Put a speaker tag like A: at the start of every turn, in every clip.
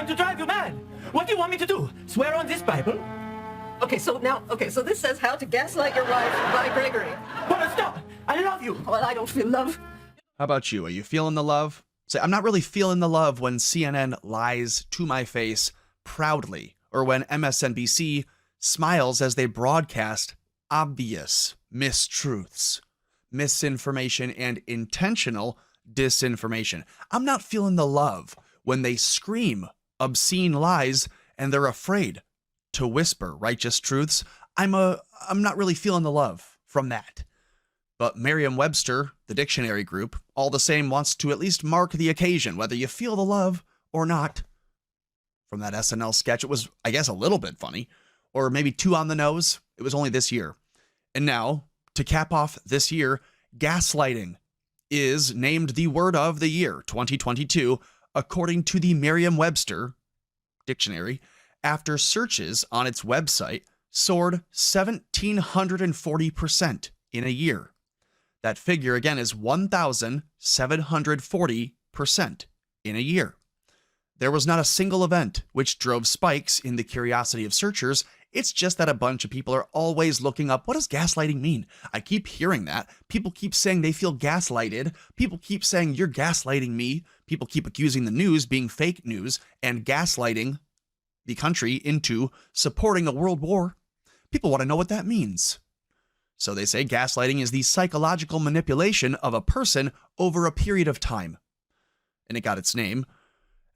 A: trying to drive you mad. What do you want me to do? Swear on this Bible?
B: So this says How to Gaslight Your Wife by Gregory.
A: But stop! I love you!
B: Well, I don't feel love.
C: How about you? Are you feeling the love? Say, I'm not really feeling the love when CNN lies to my face proudly, or when MSNBC smiles as they broadcast obvious mistruths, misinformation, and intentional disinformation. I'm not feeling the love when they scream obscene lies and they're afraid to whisper righteous truths. I'm not really feeling the love from that. But Merriam-Webster, the dictionary group, all the same wants to at least mark the occasion, whether you feel the love or not. From that SNL sketch, it was, I guess, a little bit funny, or maybe too on the nose. It was only this year. And now, to cap off this year, gaslighting is named the word of the year, 2022, according to the Merriam-Webster dictionary, after searches on its website soared 1,740% in a year. That figure, again, is 1,740% in a year. There was not a single event which drove spikes in the curiosity of searchers. It's just that a bunch of people are always looking up, what does gaslighting mean? I keep hearing that. People keep saying they feel gaslighted. People keep saying, you're gaslighting me. People keep accusing the news being fake news and gaslighting the country into supporting a world war. People want to know what that means. So they say gaslighting is the psychological manipulation of a person over a period of time. And it got its name,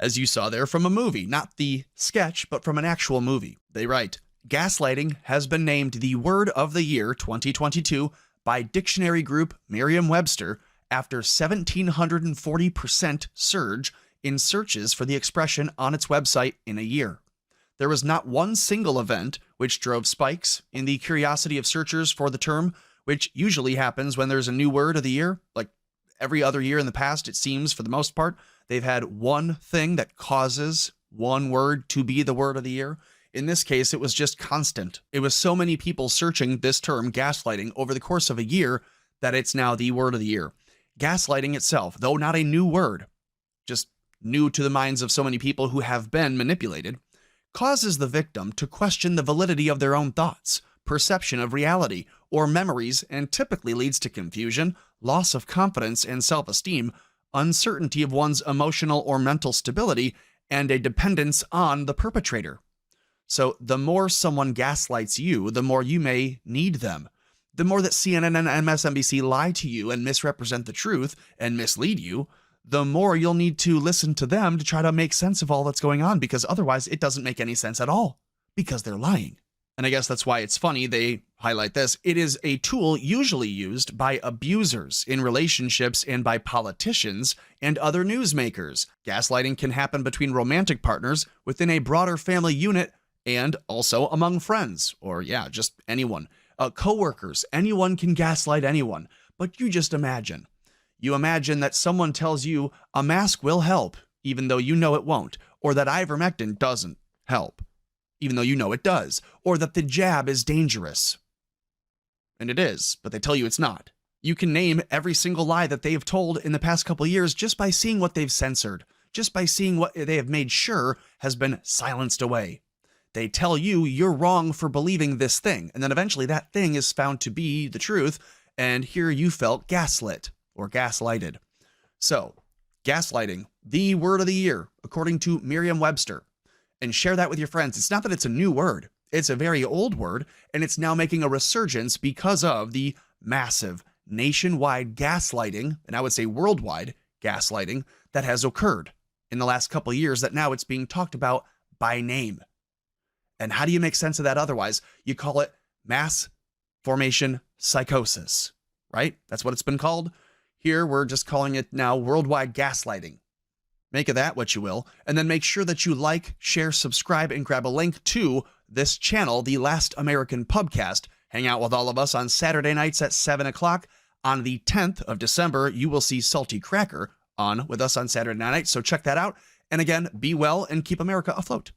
C: as you saw there, from a movie, not the sketch, but from an actual movie. They write, gaslighting has been named the word of the year 2022 by dictionary group Merriam-Webster after 1,740% surge in searches for the expression on its website in a year. There was not one single event which drove spikes in the curiosity of searchers for the term, which usually happens when there's a new word of the year. Like every other year in the past, it seems, for the most part, they've had one thing that causes one word to be the word of the year. In this case, it was just constant. It was so many people searching this term, gaslighting, over the course of a year that it's now the word of the year. Gaslighting itself, though not a new word, just new to the minds of so many people who have been manipulated, causes the victim to question the validity of their own thoughts, perception of reality, or memories, and typically leads to confusion, loss of confidence and self-esteem, uncertainty of one's emotional or mental stability, and a dependence on the perpetrator. So the more someone gaslights you, the more you may need them. The more that CNN and MSNBC lie to you and misrepresent the truth and mislead you, the more you'll need to listen to them to try to make sense of all that's going on, because otherwise it doesn't make any sense at all, because they're lying. And I guess that's why it's funny they highlight this. It is a tool usually used by abusers in relationships and by politicians and other newsmakers. Gaslighting can happen between romantic partners, within a broader family unit, and also among friends, or just anyone. Co-workers, anyone can gaslight anyone. But you just imagine. You imagine that someone tells you a mask will help, even though you know it won't, or that ivermectin doesn't help, even though you know it does, or that the jab is dangerous. And it is, but they tell you it's not. You can name every single lie that they've told in the past couple of years just by seeing what they've censored, just by seeing what they have made sure has been silenced away. They tell you you're wrong for believing this thing, and then eventually that thing is found to be the truth, and here you felt gaslit or gaslighted. So, gaslighting, the word of the year, according to Merriam-Webster. And share that with your friends. It's not that it's a new word. It's a very old word, and it's now making a resurgence because of the massive nationwide gaslighting, and I would say worldwide gaslighting, that has occurred in the last couple of years, that now it's being talked about by name. And how do you make sense of that otherwise? You call it mass formation psychosis, right? That's what it's been called. Here, we're just calling it now worldwide gaslighting. Make of that what you will, and then make sure that you like, share, subscribe, and grab a link to this channel, The Last American Pubcast. Hang out with all of us on Saturday nights at 7 o'clock. On the 10th of December, you will see Salty Cracker on with us on Saturday night, so check that out. And again, be well and keep America afloat.